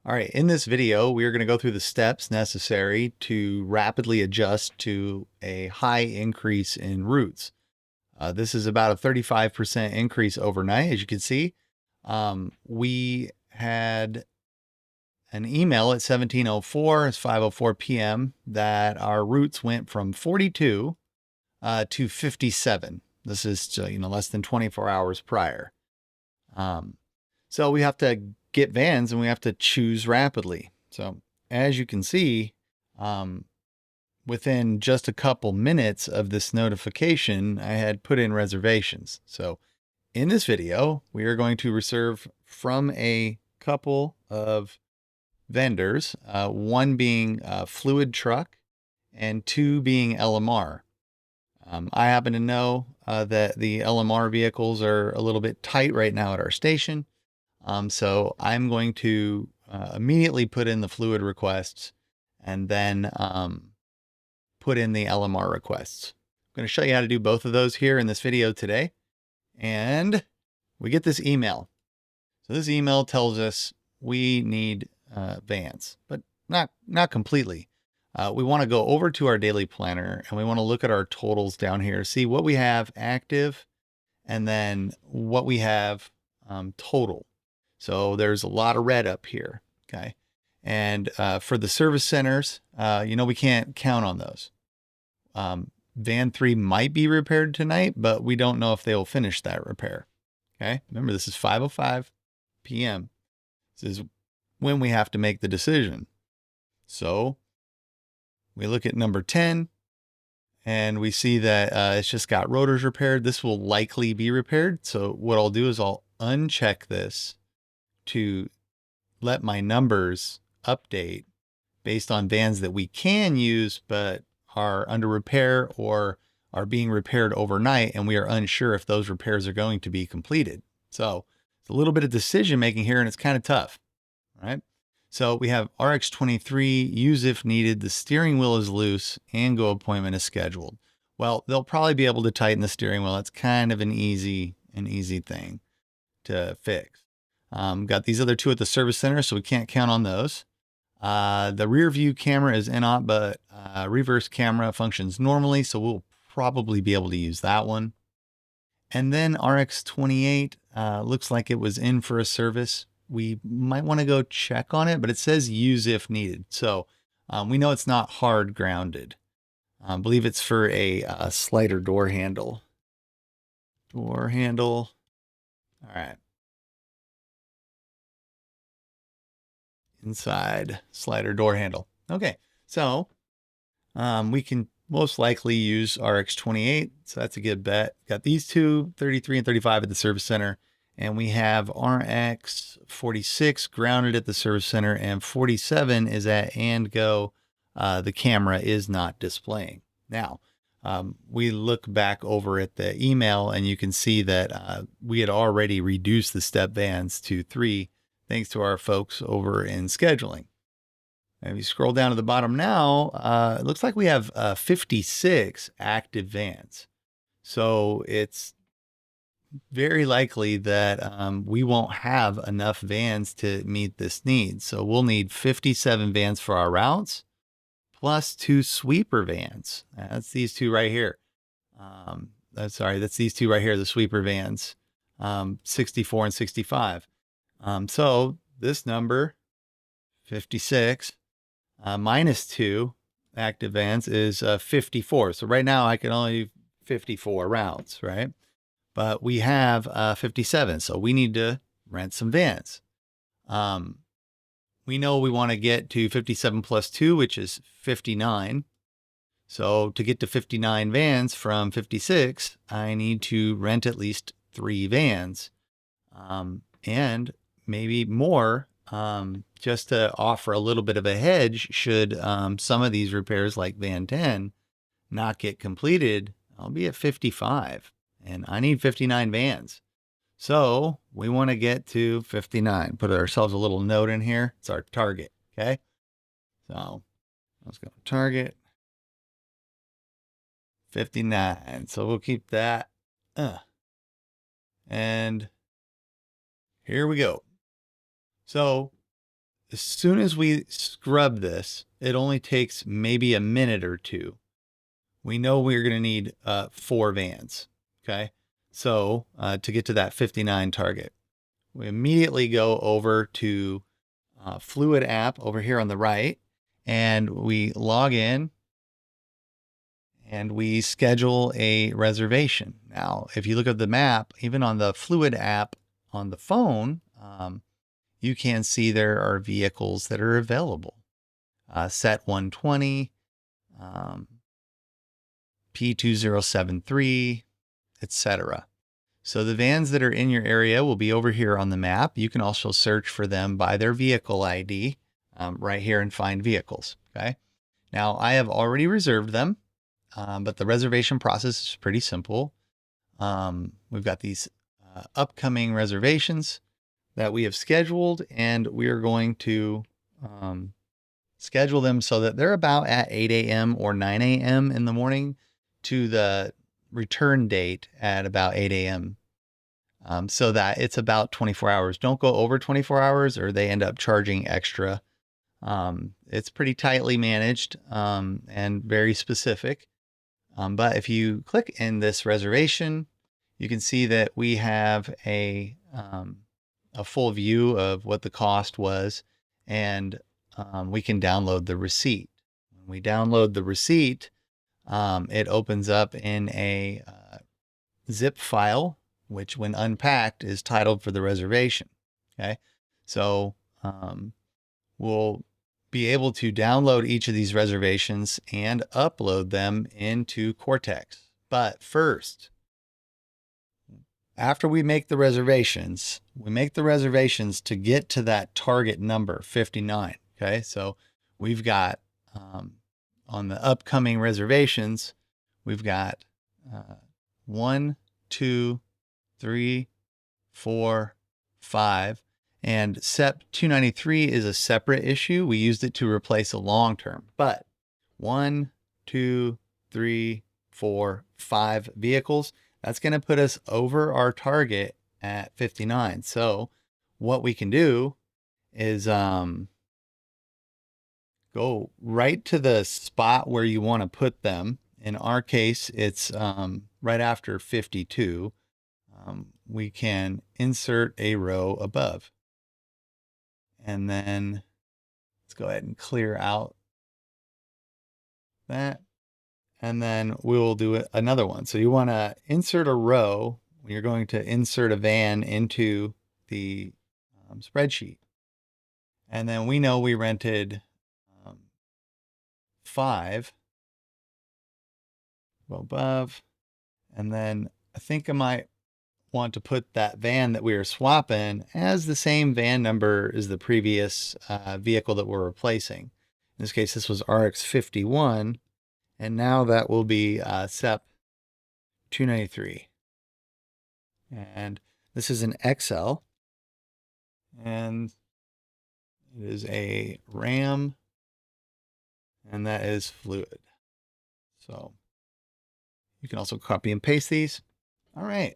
All right, in this video, we are going to go through the steps necessary to rapidly adjust to a high increase in routes. This is about a 35% increase overnight. As you can see, we had an email at 17:04, it's 5:04 p.m., that our routes went from 42 to 57. This is less than 24 hours prior. So we have to get vans and we have to choose rapidly. So as you can see, within just a couple minutes of this notification, I had put in reservations. So in this video, we are going to reserve from a couple of vendors, one being Fluid Truck and two being LMR. I happen to know that the LMR vehicles are a little bit tight right now at our station. So I'm going to immediately put in the fluid requests and then put in the LMR requests. I'm going to show you how to do both of those here in this video today. And we get this email. So this email tells us we need vans, but not completely. We want to go over to our daily planner and we want to look at our totals down here, see what we have active and then what we have total. So there's a lot of red up here, okay? And for the service centers, we can't count on those. Van 3 might be repaired tonight, but we don't know if they will finish that repair, okay? Remember, this is 5:05 p.m. This is when we have to make the decision. So we look at number 10, and we see that it's just got rotors repaired. This will likely be repaired. So what I'll do is I'll uncheck this to let my numbers update based on vans that we can use but are under repair or are being repaired overnight, and we are unsure if those repairs are going to be completed. So it's a little bit of decision making here, and it's kind of tough. All right. So we have RX-23, use if needed, the steering wheel is loose, and go appointment is scheduled. Well, they'll probably be able to tighten the steering wheel. It's kind of an easy thing to fix. Got these other two at the service center, so we can't count on those. The rear view camera is in-op, but reverse camera functions normally, so we'll probably be able to use that one. And then RX-28 looks like it was in for a service. We might want to go check on it, but it says use if needed. So we know it's not hard grounded. I believe it's for a slider door handle. Door handle. All right. Inside slider door handle. Okay, so we can most likely use RX-28, so that's a good bet. Got these two, 33 and 35 at the service center, and we have RX-46 grounded at the service center, and 47 is at and go. The camera is not displaying. Now, we look back over at the email, and you can see that we had already reduced the step vans to 3, thanks to our folks over in scheduling. And if you scroll down to the bottom now, it looks like we have 56 active vans. So it's very likely that we won't have enough vans to meet this need. So we'll need 57 vans for our routes, plus 2 sweeper vans. That's these two right here. That's these two right here, the sweeper vans, 64 and 65. So this number, 56, minus 2 active vans is 54. So right now I can only 54 routes, right? But we have 57, so we need to rent some vans. We know we want to get to 57 plus 2, which is 59. So to get to 59 vans from 56, I need to rent at least 3 vans. And maybe more, just to offer a little bit of a hedge should some of these repairs like van 10 not get completed. I'll be at 55 and I need 59 vans. So we want to get to 59. Put ourselves a little note in here. It's our target. Okay. So let's go target 59. So we'll keep that. And here we go. So as soon as we scrub this, it only takes maybe a minute or two. We know we're going to need 4 vans. Okay. So to get to that 59 target, we immediately go over to Fluid app over here on the right, and we log in and we schedule a reservation. Now, if you look at the map, even on the Fluid app on the phone, you can see there are vehicles that are available. Set 120, P2073, etc. So the vans that are in your area will be over here on the map. You can also search for them by their vehicle ID right here and find vehicles. Okay. Now I have already reserved them, but the reservation process is pretty simple. We've got these upcoming reservations that we have scheduled, and we are going to schedule them so that they're about at 8 a.m. or 9 a.m. in the morning to the return date at about 8 a.m. So that it's about 24 hours. Don't go over 24 hours or they end up charging extra. It's pretty tightly managed and very specific. But if you click in this reservation, you can see that we have a full view of what the cost was, and we can download the receipt. When we download the receipt, it opens up in a zip file, which when unpacked is titled for the reservation. Okay. So we'll be able to download each of these reservations and upload them into Cortex. But first, after we make the reservations, to get to that target number 59. Okay. So we've got, on the upcoming reservations, we've got 1, 2, 3, 4, 5, and SEP 293 is a separate issue. We used it to replace a long term, but 1, 2, 3, 4, 5 vehicles, that's going to put us over our target at 59. So what we can do is go right to the spot where you want to put them. In our case, it's right after 52. We can insert a row above. And then let's go ahead and clear out that. And then we'll do another one. So you want to insert a row. You're going to insert a van into the spreadsheet. And then we know we rented 5. Go above. And then I think I might want to put that van that we are swapping as the same van number as the previous vehicle that we're replacing. In this case, this was RX51, and now that will be SEP 293. And this is an XL, and it is a RAM, and that is fluid. So you can also copy and paste these. All right.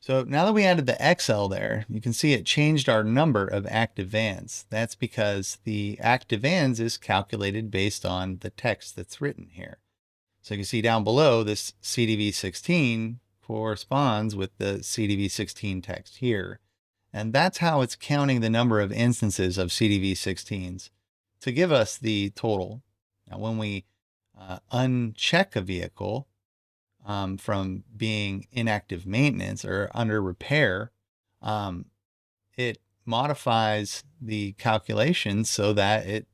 So now that we added the XL there, you can see it changed our number of active vans. That's because the active vans is calculated based on the text that's written here. So you can see down below, this CDV16 corresponds with the CDV16 text here. And that's how it's counting the number of instances of CDV16s to give us the total. Now, when we uncheck a vehicle, from being inactive maintenance or under repair, it modifies the calculation so that it,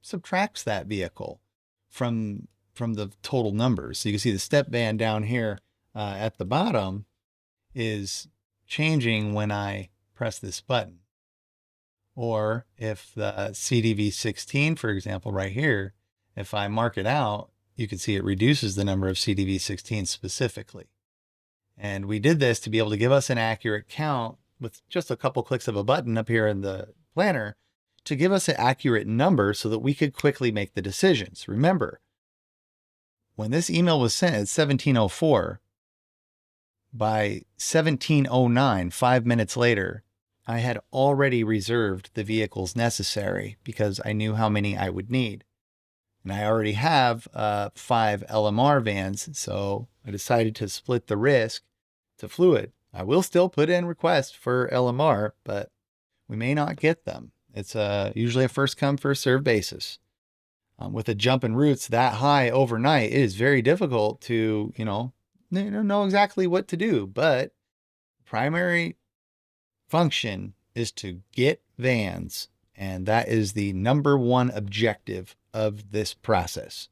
subtracts that vehicle from the total numbers. So you can see the step band down here at the bottom is changing when I press this button. Or if the CDV16, for example, right here, if I mark it out, you can see it reduces the number of CDV16 specifically. And we did this to be able to give us an accurate count with just a couple clicks of a button up here in the planner to give us an accurate number so that we could quickly make the decisions. Remember, when this email was sent at 1704, by 1709, 5 minutes later, I had already reserved the vehicles necessary because I knew how many I would need. And I already have 5 LMR vans, so I decided to split the risk to Fluid. I will still put in requests for LMR, but we may not get them. It's usually a first come, first serve basis. With a jump in routes that high overnight, it is very difficult to, know exactly what to do. But primary function is to get vans, and that is the number one objective of this process.